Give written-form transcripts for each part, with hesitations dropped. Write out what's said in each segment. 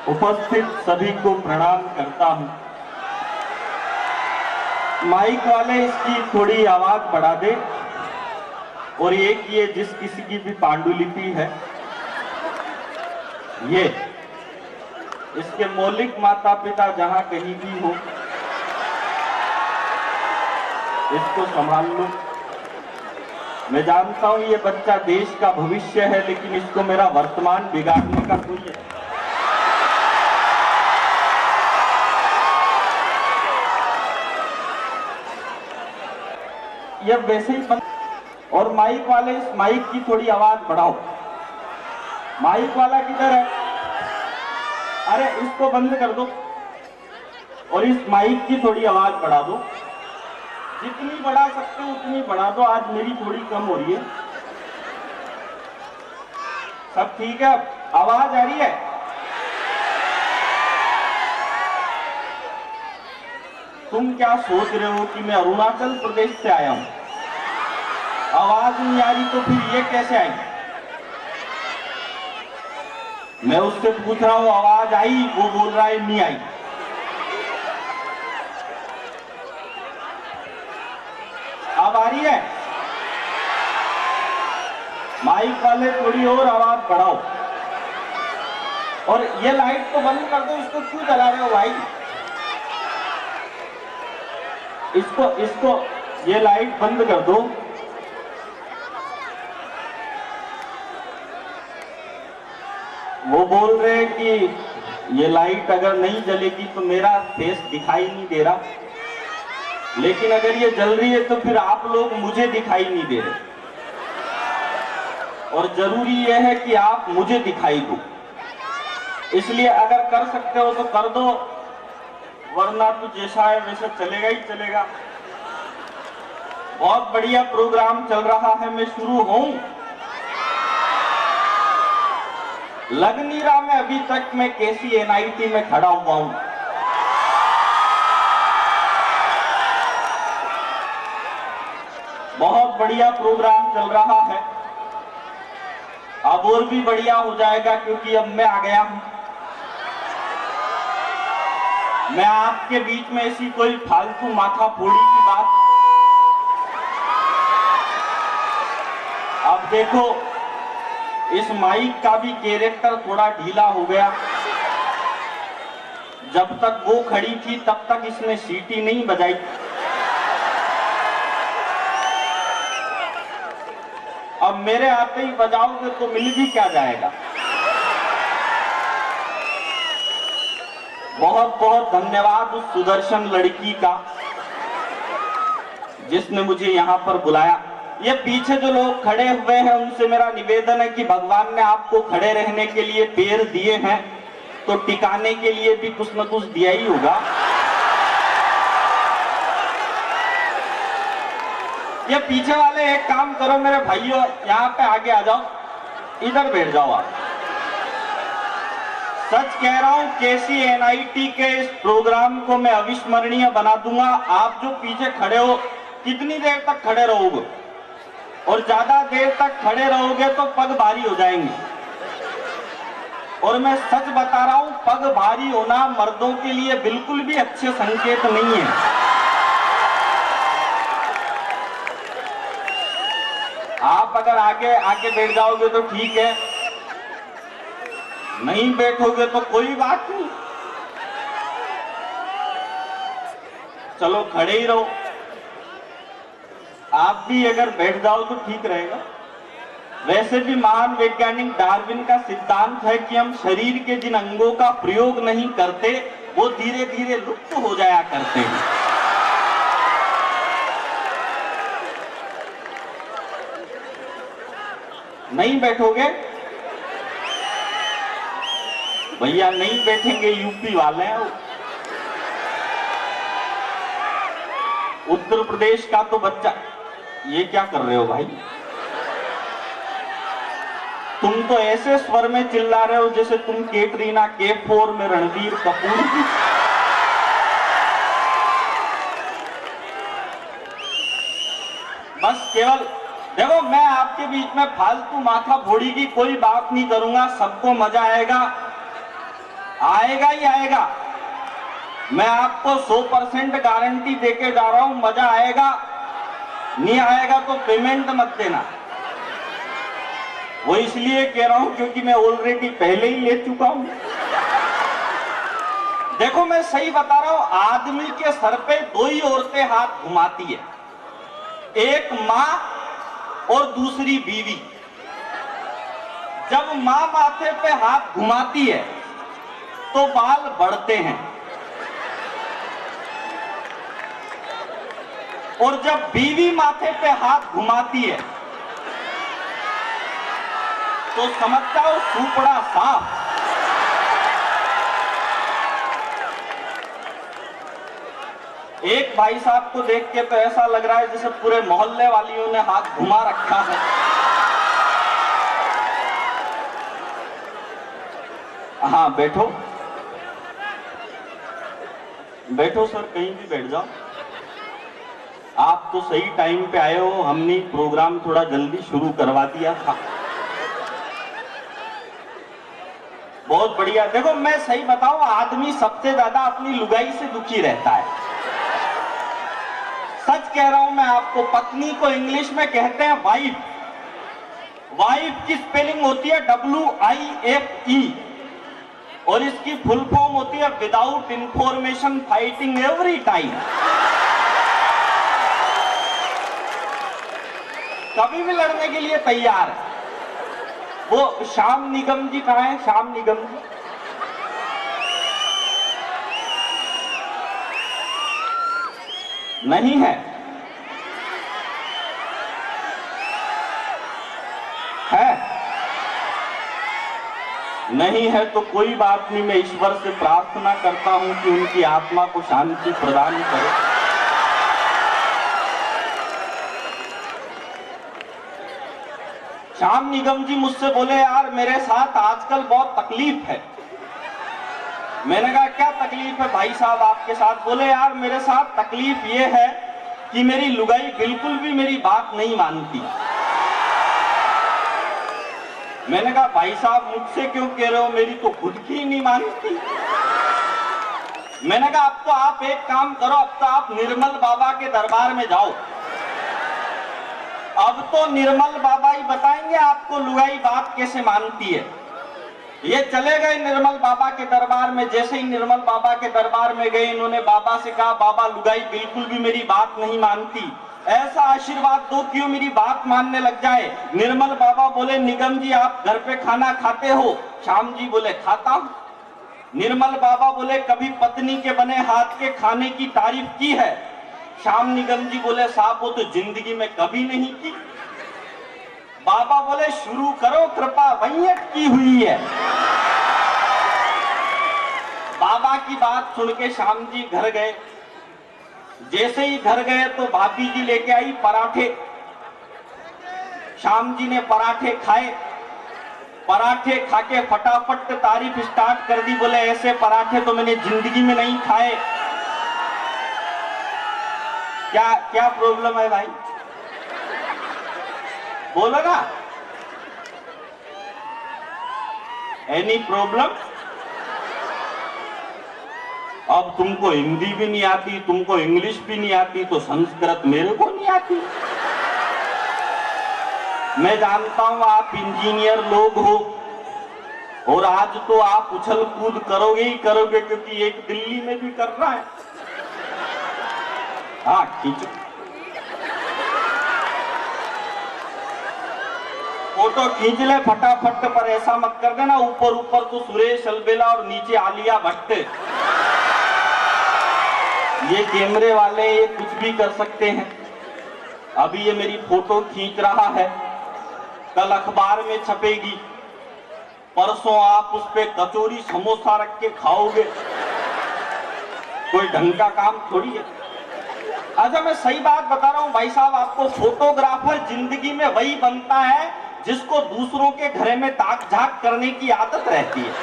उपस्थित सभी को प्रणाम करता हूं। माइक वाले इसकी थोड़ी आवाज बढ़ा दे। और एक ये जिस किसी की भी पांडुलिपि है, ये इसके मौलिक माता पिता जहां कहीं भी हो, इसको संभाल लो। मैं जानता हूं ये बच्चा देश का भविष्य है, लेकिन इसको मेरा वर्तमान बिगाड़ने का कोई है। ये वैसे ही बंद। और माइक वाले इस माइक की थोड़ी आवाज बढ़ाओ। माइक वाला किधर है? अरे इसको बंद कर दो और इस माइक की थोड़ी आवाज बढ़ा दो। जितनी बढ़ा सकते हो उतनी बढ़ा दो, आज मेरी थोड़ी कम हो रही है। सब ठीक है? अब आवाज आ रही है? तुम क्या सोच रहे हो कि मैं अरुणाचल प्रदेश से आया हूं? आवाज नहीं आ रही तो फिर ये कैसे आई? मैं उससे पूछ रहा हूं आवाज आई, वो बोल रहा है नहीं आई। अब आ रही है? माइक वाले थोड़ी और आवाज बढ़ाओ। और ये लाइट तो बंद कर दो, इसको क्यों जला रहे हो भाई? इसको ये लाइट बंद कर दो। वो बोल रहे हैं कि ये लाइट अगर नहीं जलेगी तो मेरा फेस दिखाई नहीं दे रहा, लेकिन अगर ये जल रही है तो फिर आप लोग मुझे दिखाई नहीं दे रहे। और जरूरी यह है कि आप मुझे दिखाई दो, इसलिए अगर कर सकते हो तो कर दो, वरना तो जैसा है वैसे चलेगा ही चलेगा। बहुत बढ़िया प्रोग्राम चल रहा है, मैं शुरू हूं। लग नहीं रहा मैं अभी तक मैं KCNIT में खड़ा हुआ हूं। बहुत बढ़िया प्रोग्राम चल रहा है। अब और भी बढ़िया हो जाएगा, क्योंकि अब मैं आ गया हूं। मैं आपके बीच में ऐसी कोई फालतू माथा फोड़ी की बात। अब देखो, इस माइक का भी कैरेक्टर थोड़ा ढीला हो गया। जब तक वो खड़ी थी तब तक इसने सीटी नहीं बजाई। अब मेरे आते ही बजाओगे तो मिल भी क्या जाएगा। बहुत बहुत धन्यवाद उस सुदर्शन लड़की का जिसने मुझे यहां पर बुलाया। ये पीछे जो लोग खड़े हुए हैं उनसे मेरा निवेदन है कि भगवान ने आपको खड़े रहने के लिए पैर दिए हैं, तो टिकाने के लिए भी कुछ न कुछ दिया ही होगा। ये पीछे वाले एक काम करो मेरे भाइयों, यहाँ पे आगे आ जाओ, इधर बैठ जाओ आप। सच कह रहा हूं, KCNIT के इस प्रोग्राम को मैं अविस्मरणीय बना दूंगा। आप जो पीछे खड़े हो, कितनी देर तक खड़े रहोगे? और ज्यादा देर तक खड़े रहोगे तो पग भारी हो जाएंगे। और मैं सच बता रहा हूं, पग भारी होना मर्दों के लिए बिल्कुल भी अच्छे संकेत नहीं है। आप अगर आगे आके बैठ जाओगे तो ठीक है, नहीं बैठोगे तो कोई बात नहीं, चलो खड़े ही रहो। आप भी अगर बैठ जाओ तो ठीक रहेगा। वैसे भी महान वैज्ञानिक डार्विन का सिद्धांत है कि हम शरीर के जिन अंगों का प्रयोग नहीं करते वो धीरे धीरे लुप्त हो जाया करते हैं। नहीं बैठोगे भैया? नहीं बैठेंगे, यूपी वाले हैं। उत्तर प्रदेश का तो बच्चा। ये क्या कर रहे हो भाई? तुम तो ऐसे स्वर में चिल्ला रहे हो जैसे तुम कैटरीना कैफ 4 में रणबीर कपूर की। बस केवल देखो, मैं आपके बीच में फालतू माथा फोड़ी की कोई बात नहीं करूंगा। सबको मजा आएगा। आएगा ही आएगा। मैं आपको 100% गारंटी देके जा रहा हूं, मजा आएगा। नहीं आएगा तो पेमेंट मत देना। वो इसलिए कह रहा हूं क्योंकि मैं ऑलरेडी पहले ही ले चुका हूं। देखो मैं सही बता रहा हूं, आदमी के सर पे दो ही औरतें हाथ घुमाती है, एक मां और दूसरी बीवी। जब मां माथे पे हाथ घुमाती है तो बाल बढ़ते हैं, और जब बीवी माथे पे हाथ घुमाती है तो समझ जाओ सुपड़ा साफ। एक भाई साहब को देख के तो ऐसा लग रहा है जैसे पूरे मोहल्ले वालियों ने हाथ घुमा रखा है। हाँ बैठो बैठो सर, कहीं भी बैठ जाओ। आप तो सही टाइम पे आए हो, हमने प्रोग्राम थोड़ा जल्दी शुरू करवा दिया था। बहुत बढ़िया। देखो मैं सही बताऊं, आदमी सबसे ज्यादा अपनी लुगाई से दुखी रहता है। सच कह रहा हूं मैं आपको। पत्नी को इंग्लिश में कहते हैं वाइफ। वाइफ की स्पेलिंग होती है WIFE, और इसकी फुल फॉर्म होती है without information fighting every time. कभी भी लड़ने के लिए तैयार है। वो श्याम निगम जी कहाँ है? श्याम निगम जी नहीं है? नहीं है तो कोई बात नहीं, मैं ईश्वर से प्रार्थना करता हूं कि उनकी आत्मा को शांति प्रदान करे। श्याम निगम जी मुझसे बोले यार मेरे साथ आजकल बहुत तकलीफ है। मैंने कहा क्या तकलीफ है भाई साहब आपके साथ? बोले यार मेरे साथ तकलीफ ये है कि मेरी लुगाई बिल्कुल भी मेरी बात नहीं मानती। मैंने कहा भाई साहब मुझसे क्यों कह रहे हो, मेरी तो खुद की नहीं मानती। मैंने कहा अब तो आप एक काम करो, अब तो आप निर्मल बाबा के दरबार में जाओ। अब तो निर्मल बाबा ही बताएंगे आपको लुगाई बात कैसे मानती है। ये चले गए निर्मल बाबा के दरबार में। जैसे ही निर्मल बाबा के दरबार में गए, इन्होंने बाबा से कहा बाबा लुगाई बिल्कुल भी मेरी बात नहीं मानती, ऐसा आशीर्वाद दो कि वो मेरी बात मानने लग जाए। निर्मल बाबा बोले निगम जी आप घर पे खाना खाते हो? श्याम जी बोले खाता हूं। निर्मल बाबा बोले कभी पत्नी के बने हाथ के खाने की तारीफ की है? श्याम निगम जी बोले साहब वो तो जिंदगी में कभी नहीं की। बाबा बोले शुरू करो, कृपा वैयत की हुई है। बाबा की बात सुन के श्याम जी घर गए। जैसे ही घर गए तो भाभी जी लेके आई पराठे। श्याम जी ने पराठे खाए। पराठे खाके फटाफट तारीफ स्टार्ट कर दी। बोले ऐसे पराठे तो मैंने जिंदगी में नहीं खाए। क्या क्या प्रॉब्लम है भाई? बोलो ना, एनी प्रॉब्लम? अब तुमको हिंदी भी नहीं आती, तुमको इंग्लिश भी नहीं आती, तो संस्कृत मेरे को नहीं आती। मैं जानता हूं आप इंजीनियर लोग हो और आज तो आप उछल कूद करोगे ही करोगे, क्योंकि एक दिल्ली में भी कर रहा है। हाँ खींचो फोटो खींच ले फटाफट, पर ऐसा मत कर देना ऊपर ऊपर तो सुरेश अलबेला और नीचे आलिया भट्ट। ये कैमरे वाले ये कुछ भी कर सकते हैं। अभी ये मेरी फोटो खींच रहा है, कल अखबार में छपेगी, परसों आप उस पे कचौरी समोसा रख के खाओगे। कोई ढंग का काम थोड़ी है। अच्छा मैं सही बात बता रहा हूं भाई साहब आपको, फोटोग्राफर जिंदगी में वही बनता है जिसको दूसरों के घर में ताक झाक करने की आदत रहती है।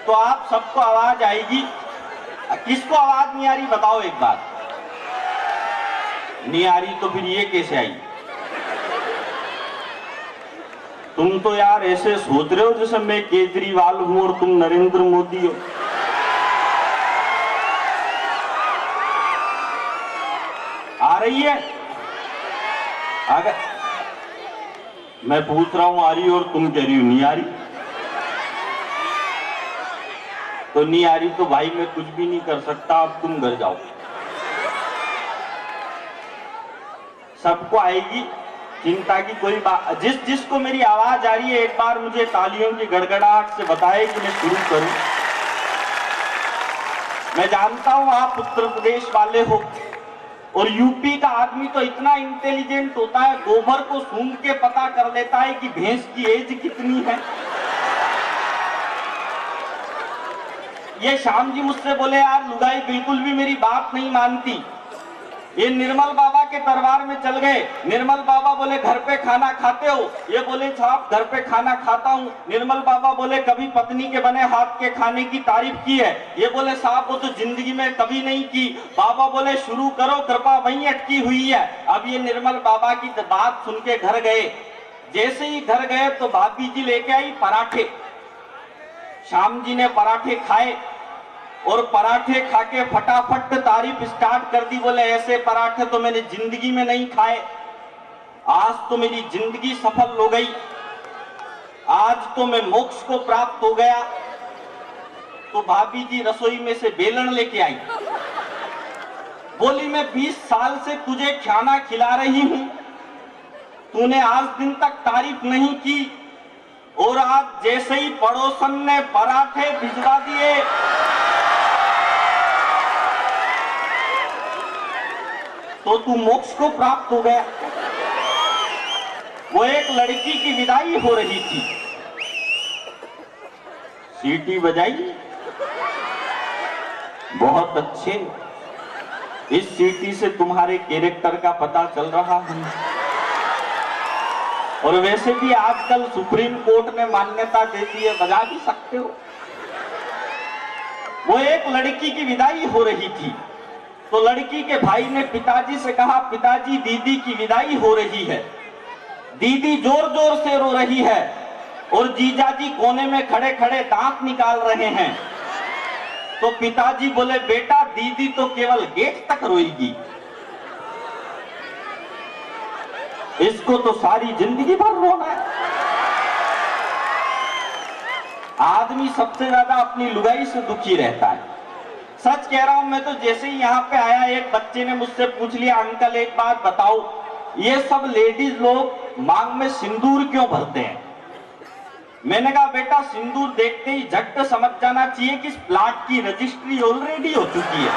तो आप सबको आवाज आएगी। किसको आवाज नहीं आ रही बताओ एक बात? नहीं आ रही तो फिर ये कैसे आई? तुम तो यार ऐसे सोच रहे हो जैसे मैं केजरीवाल हूं और तुम नरेंद्र मोदी हो। आ रही है? अगर मैं पूछ रहा हूं आ रही और तुम कह रही हो नहीं आ रही, तो नहीं आ रही तो भाई मैं कुछ भी नहीं कर सकता, अब तुम घर जाओ। सबको आएगी, चिंता की कोई बात। जिसको मेरी आवाज आ रही है एक बार मुझे तालियों की गड़गड़ाहट से बताए कि मैं शुरू करूं। मैं जानता हूं आप उत्तर प्रदेश वाले हो और यूपी का आदमी तो इतना इंटेलिजेंट होता है, गोबर को सूंघ के पता कर लेता है कि भैंस की एज कितनी है। ये श्याम जी मुझसे बोले यार लुगाई बिल्कुल भी मेरी बात नहीं मानती। ये निर्मल बाबा के दरबार में चल गए। निर्मल बाबा बोले घर पे खाना खाते हो? ये बोले साहब घर पे खाना खाता हूँ। निर्मल बाबा बोले कभी पत्नी के बने हाथ के खाने की तारीफ की है? ये बोले साहब वो तो जिंदगी में कभी नहीं की। बाबा बोले शुरू करो, कृपा वहीं अटकी हुई है। अब ये निर्मल बाबा की बात सुन के घर गए। जैसे ही घर गए तो भाभी जी लेके आई पराठे। श्याम जी ने पराठे खाए और पराठे खाके फटाफट तारीफ स्टार्ट कर दी। बोले ऐसे पराठे तो मैंने जिंदगी में नहीं खाए, आज तो मेरी जिंदगी सफल हो गई, आज तो मैं मोक्ष को प्राप्त हो गया। तो भाभी जी रसोई में से बेलन लेके आई। बोली मैं 20 साल से तुझे खाना खिला रही हूं, तूने आज दिन तक तारीफ नहीं की और आज जैसे ही पड़ोसन ने पराठे भिजवा दिए तो तू मोक्ष को प्राप्त हो गया। वो एक लड़की की विदाई हो रही थी, सीटी बजाई, बहुत अच्छे, इस सीटी से तुम्हारे कैरेक्टर का पता चल रहा है। और वैसे भी आजकल सुप्रीम कोर्ट ने मान्यता दे दी है, बजा भी सकते हो। वो एक लड़की की विदाई हो रही थी तो लड़की के भाई ने पिताजी से कहा पिताजी दीदी की विदाई हो रही है। दीदी जोर जोर से रो रही है और जीजाजी कोने में खड़े खड़े दांत निकाल रहे हैं। तो पिताजी बोले बेटा दीदी तो केवल गेट तक रोएगी, इसको तो सारी जिंदगी भर रोना है। आदमी सबसे ज्यादा अपनी लुगाई से दुखी रहता है। सच कह रहा हूं मैं, तो जैसे ही यहाँ पे आया एक बच्चे ने मुझसे पूछ लिया अंकल एक बात बताओ, ये सब लेडीज लोग मांग में सिंदूर क्यों भरते हैं? मैंने कहा बेटा सिंदूर देखते ही झट समझ जाना चाहिए कि इस प्लाट की रजिस्ट्री ऑलरेडी हो चुकी है।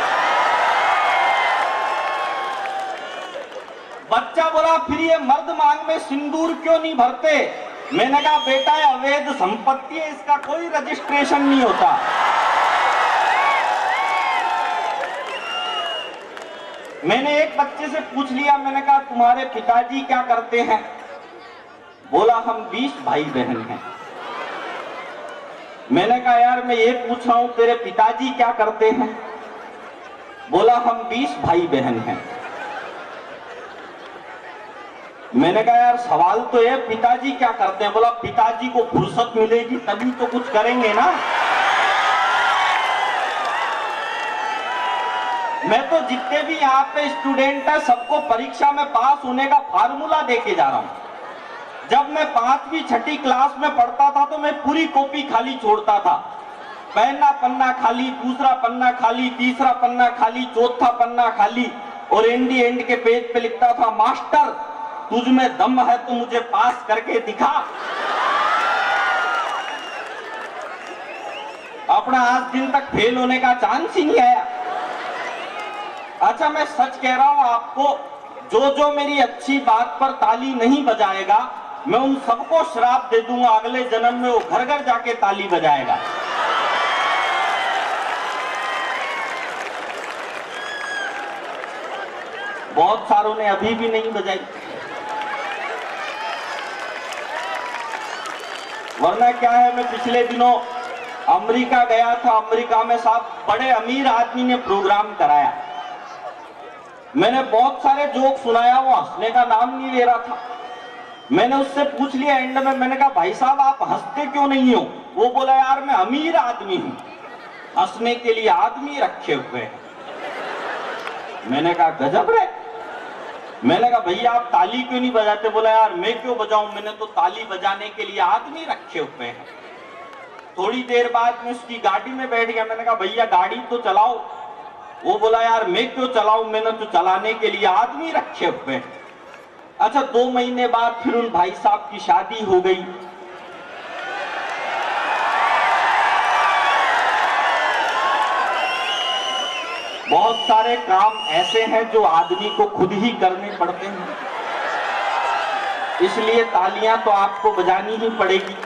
बच्चा बोला फिर ये मर्द मांग में सिंदूर क्यों नहीं भरते? मैंने कहा बेटा अवैध संपत्ति है, इसका कोई रजिस्ट्रेशन नहीं होता। मैंने एक बच्चे से पूछ लिया, मैंने कहा तुम्हारे पिताजी क्या करते हैं? बोला हम 20 भाई बहन हैं। मैंने कहा यार मैं ये पूछ रहा हूं तेरे पिताजी क्या करते हैं? बोला हम 20 भाई बहन हैं। मैंने कहा यार सवाल तो ये पिताजी क्या करते हैं? बोला पिताजी को फुर्सत मिलेगी तभी तो कुछ करेंगे ना। मैं तो जितने भी यहाँ पे स्टूडेंट है सबको परीक्षा में पास होने का फार्मूला देके जा रहा हूँ। जब मैं 5वीं 6ठी क्लास में पढ़ता था तो मैं पूरी कॉपी खाली छोड़ता था। पहला पन्ना खाली, दूसरा पन्ना खाली, तीसरा पन्ना खाली, चौथा पन्ना खाली और एंड के पेज पे लिखता था मास्टर तुझ में दम है तो मुझे पास करके दिखा। अपना आज दिन तक फेल होने का चांस ही नहीं आया। अच्छा मैं सच कह रहा हूं आपको, जो जो मेरी अच्छी बात पर ताली नहीं बजाएगा मैं उन सबको श्राप दे दूंगा, अगले जन्म में वो घर घर जाके ताली बजाएगा। बहुत सारों ने अभी भी नहीं बजाई, वरना क्या है मैं पिछले दिनों अमेरिका गया था। अमेरिका में साहब बड़े अमीर आदमी ने प्रोग्राम कराया। मैंने बहुत सारे जोक सुनाया, वो हंसने का नाम नहीं ले रहा था। मैंने उससे पूछ लिया एंड में, मैंने कहा भाई साहब आप हंसते क्यों नहीं हो? वो बोला यार मैं अमीर आदमी हूं, हंसने के लिए आदमी रखे हुए हैं। मैंने कहा गजब रे। मैंने कहा भैया आप ताली क्यों नहीं बजाते? बोला यार मैं क्यों बजाऊं, मैंने तो ताली बजाने के लिए आदमी रखे हुए हैं। थोड़ी देर बाद में उसकी गाड़ी में बैठ गया। मैंने कहा भैया गाड़ी तो चलाओ। वो बोला यार मैं क्यों चलाऊं, मैंने तो चलाने के लिए आदमी रखे हुए हैं। अच्छा 2 महीने बाद फिर उन भाई साहब की शादी हो गई। बहुत सारे काम ऐसे हैं जो आदमी को खुद ही करने पड़ते हैं, इसलिए तालियां तो आपको बजानी ही पड़ेगी।